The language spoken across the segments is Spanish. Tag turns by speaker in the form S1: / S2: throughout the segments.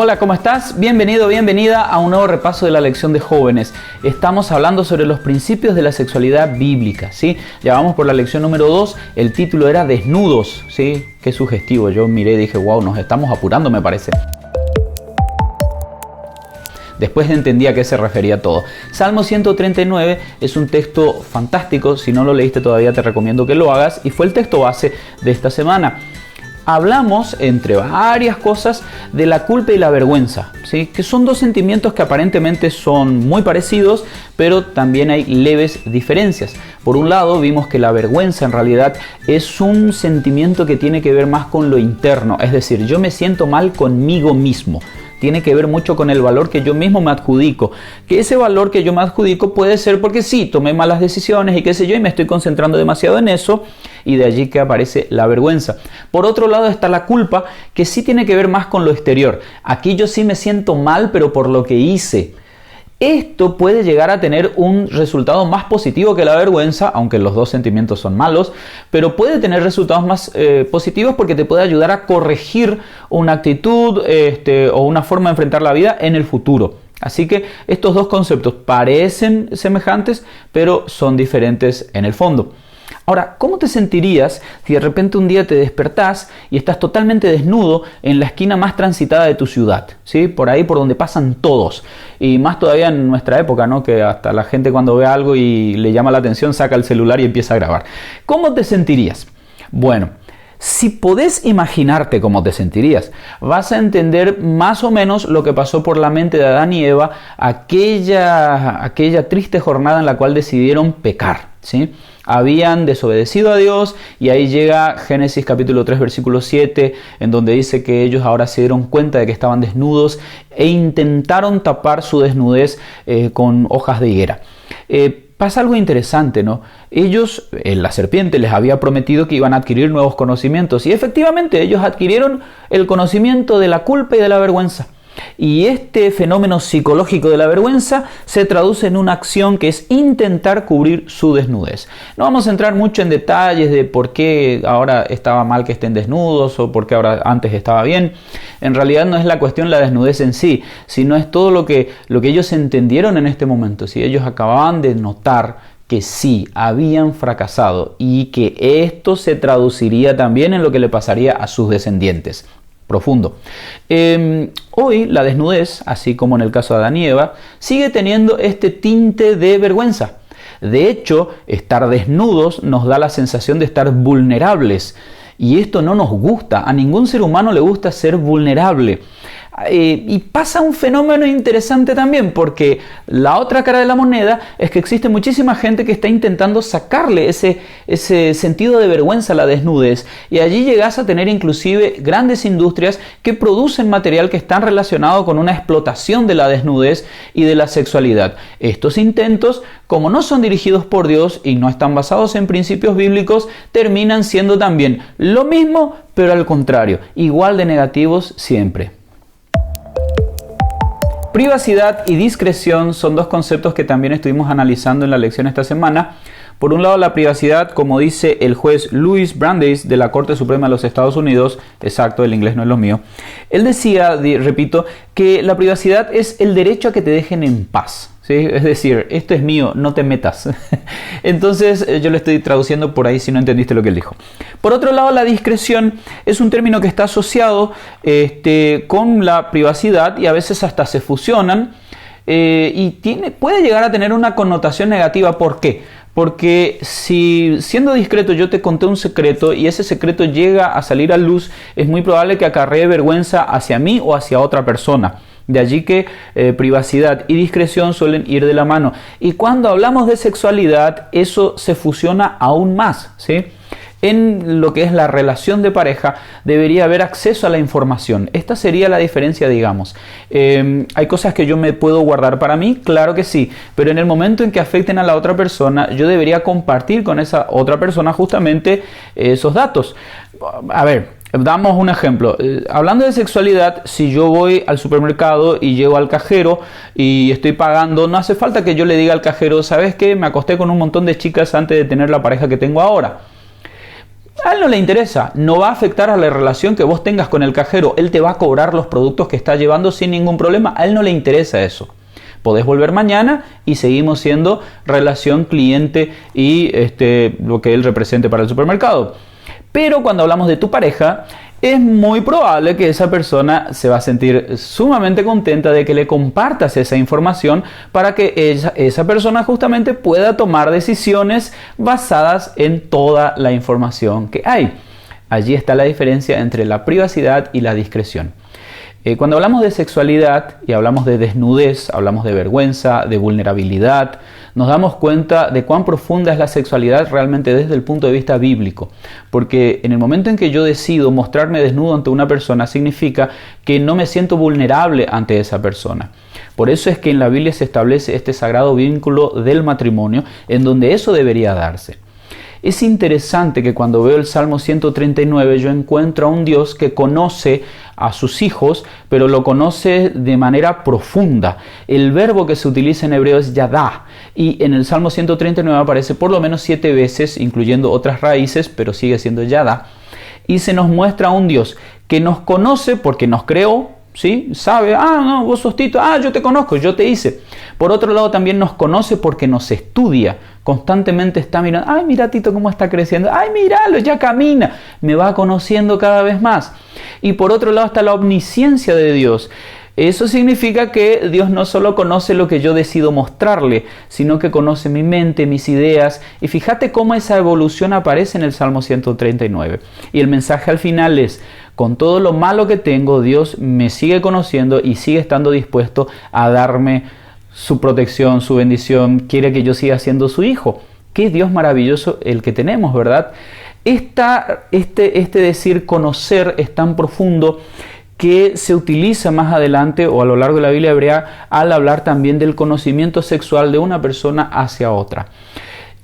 S1: Hola, ¿cómo estás? Bienvenido, bienvenida a un nuevo repaso de la lección de jóvenes. Estamos hablando sobre los principios de la sexualidad bíblica, ¿sí? Ya vamos por la lección número 2, el título era Desnudos, ¿sí? Qué sugestivo, yo miré y dije, wow, nos estamos apurando me parece. Después entendí a qué se refería todo. Salmo 139 es un texto fantástico, si no lo leíste todavía te recomiendo que lo hagas, y fue el texto base de esta semana. Hablamos, entre varias cosas, de la culpa y la vergüenza, ¿sí? Que son dos sentimientos que aparentemente son muy parecidos, pero también hay leves diferencias. Por un lado, vimos que la vergüenza en realidad es un sentimiento que tiene que ver más con lo interno, es decir, yo me siento mal conmigo mismo. Tiene que ver mucho con el valor que yo mismo me adjudico. Que ese valor que yo me adjudico puede ser porque sí, tomé malas decisiones y qué sé yo, y me estoy concentrando demasiado en eso, y de allí que aparece la vergüenza. Por otro lado está la culpa, que sí tiene que ver más con lo exterior. Aquí yo sí me siento mal, pero por lo que hice. Esto puede llegar a tener un resultado más positivo que la vergüenza, aunque los dos sentimientos son malos, pero puede tener resultados más positivos porque te puede ayudar a corregir una actitud o una forma de enfrentar la vida en el futuro. Así que estos dos conceptos parecen semejantes, pero son diferentes en el fondo. Ahora, ¿cómo te sentirías si de repente un día te despertás y estás totalmente desnudo en la esquina más transitada de tu ciudad? ¿Sí? Por ahí por donde pasan todos. Y más todavía en nuestra época, ¿no? Que hasta la gente cuando ve algo y le llama la atención saca el celular y empieza a grabar. ¿Cómo te sentirías? Bueno, si podés imaginarte cómo te sentirías, vas a entender más o menos lo que pasó por la mente de Adán y Eva aquella triste jornada en la cual decidieron pecar, ¿sí? Habían desobedecido a Dios y ahí llega Génesis capítulo 3 versículo 7 en donde dice que ellos ahora se dieron cuenta de que estaban desnudos e intentaron tapar su desnudez con hojas de higuera. Pasa algo interesante, ¿no? Ellos, la serpiente les había prometido que iban a adquirir nuevos conocimientos y efectivamente ellos adquirieron el conocimiento de la culpa y de la vergüenza. Y este fenómeno psicológico de la vergüenza se traduce en una acción que es intentar cubrir su desnudez. No vamos a entrar mucho en detalles de por qué ahora estaba mal que estén desnudos o por qué ahora antes estaba bien. En realidad no es la cuestión la desnudez en sí, sino es todo lo que ellos entendieron en este momento. Si ellos acababan de notar que sí, habían fracasado y que esto se traduciría también en lo que le pasaría a sus descendientes. Profundo. Hoy la desnudez, así como en el caso de Adán y Eva, sigue teniendo este tinte de vergüenza. De hecho, estar desnudos nos da la sensación de estar vulnerables. Y esto no nos gusta. A ningún ser humano le gusta ser vulnerable. Y pasa un fenómeno interesante también, porque la otra cara de la moneda es que existe muchísima gente que está intentando sacarle ese sentido de vergüenza a la desnudez, y allí llegas a tener inclusive grandes industrias que producen material que están relacionado con una explotación de la desnudez y de la sexualidad. Estos intentos, como no son dirigidos por Dios y no están basados en principios bíblicos, terminan siendo también lo mismo, pero al contrario, igual de negativos siempre. Privacidad y discreción son dos conceptos que también estuvimos analizando en la lección esta semana. Por un lado, la privacidad, como dice el juez Louis Brandeis de la Corte Suprema de los Estados Unidos, exacto, el inglés no es lo mío, él decía, repito, que la privacidad es el derecho a que te dejen en paz. ¿Sí? Es decir, esto es mío, no te metas. Entonces yo lo estoy traduciendo por ahí si no entendiste lo que él dijo. Por otro lado, la discreción es un término que está asociado con la privacidad y a veces hasta se fusionan y puede llegar a tener una connotación negativa. ¿Por qué? Porque si siendo discreto yo te conté un secreto y ese secreto llega a salir a luz, es muy probable que acarree vergüenza hacia mí o hacia otra persona. De allí que privacidad y discreción suelen ir de la mano. Y cuando hablamos de sexualidad, eso se fusiona aún más, ¿sí? En lo que es la relación de pareja, debería haber acceso a la información. Esta sería la diferencia, digamos. ¿Hay cosas que yo me puedo guardar para mí? Claro que sí. Pero en el momento en que afecten a la otra persona, yo debería compartir con esa otra persona justamente esos datos. A ver, damos un ejemplo. Hablando de sexualidad, si yo voy al supermercado y llego al cajero y estoy pagando, no hace falta que yo le diga al cajero, ¿sabes qué? Me acosté con un montón de chicas antes de tener la pareja que tengo ahora. A él no le interesa, no va a afectar a la relación que vos tengas con el cajero. Él te va a cobrar los productos que está llevando sin ningún problema. A él no le interesa eso. Podés volver mañana y seguimos siendo relación cliente y lo que él represente para el supermercado. Pero cuando hablamos de tu pareja, es muy probable que esa persona se va a sentir sumamente contenta de que le compartas esa información para que esa persona justamente pueda tomar decisiones basadas en toda la información que hay. Allí está la diferencia entre la privacidad y la discreción. Cuando hablamos de sexualidad y hablamos de desnudez, hablamos de vergüenza, de vulnerabilidad, nos damos cuenta de cuán profunda es la sexualidad realmente desde el punto de vista bíblico. Porque en el momento en que yo decido mostrarme desnudo ante una persona, significa que no me siento vulnerable ante esa persona. Por eso es que en la Biblia se establece este sagrado vínculo del matrimonio, en donde eso debería darse. Es interesante que cuando veo el Salmo 139 yo encuentro a un Dios que conoce a sus hijos, pero lo conoce de manera profunda. El verbo que se utiliza en hebreo es yadá, y en el Salmo 139 aparece por lo menos 7 veces, incluyendo otras raíces, pero sigue siendo yadá. Y se nos muestra a un Dios que nos conoce porque nos creó, ¿sí? Sabe, no, vos sos Tito, yo te conozco, yo te hice. Por otro lado también nos conoce porque nos estudia, constantemente está mirando, mira Tito cómo está creciendo, míralo, ya camina, me va conociendo cada vez más. Y por otro lado está la omnisciencia de Dios. Eso significa que Dios no solo conoce lo que yo decido mostrarle, sino que conoce mi mente, mis ideas. Y fíjate cómo esa evolución aparece en el Salmo 139. Y el mensaje al final es, con todo lo malo que tengo, Dios me sigue conociendo y sigue estando dispuesto a darme su protección, su bendición, quiere que yo siga siendo su hijo. Qué Dios maravilloso el que tenemos, ¿verdad? Este decir conocer es tan profundo que se utiliza más adelante o a lo largo de la Biblia hebrea al hablar también del conocimiento sexual de una persona hacia otra.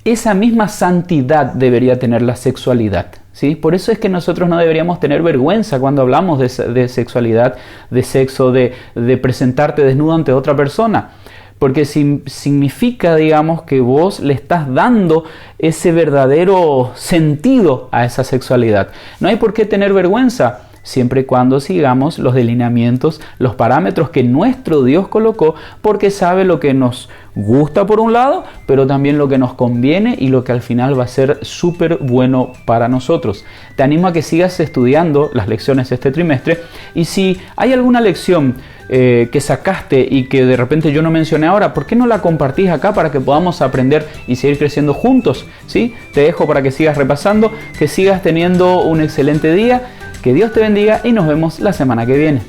S1: Esa misma santidad debería tener la sexualidad, ¿sí? Por eso es que nosotros no deberíamos tener vergüenza cuando hablamos de sexualidad, de sexo, de presentarte desnudo ante otra persona. Porque significa, digamos, que vos le estás dando ese verdadero sentido a esa sexualidad. No hay por qué tener vergüenza, siempre y cuando sigamos los delineamientos, los parámetros que nuestro Dios colocó, porque sabe lo que nos gusta por un lado, pero también lo que nos conviene y lo que al final va a ser súper bueno para nosotros. Te animo a que sigas estudiando las lecciones este trimestre, y si hay alguna lección que sacaste y que de repente yo no mencioné ahora, ¿por qué no la compartís acá para que podamos aprender y seguir creciendo juntos? ¿Sí? Te dejo para que sigas repasando, que sigas teniendo un excelente día, que Dios te bendiga y nos vemos la semana que viene.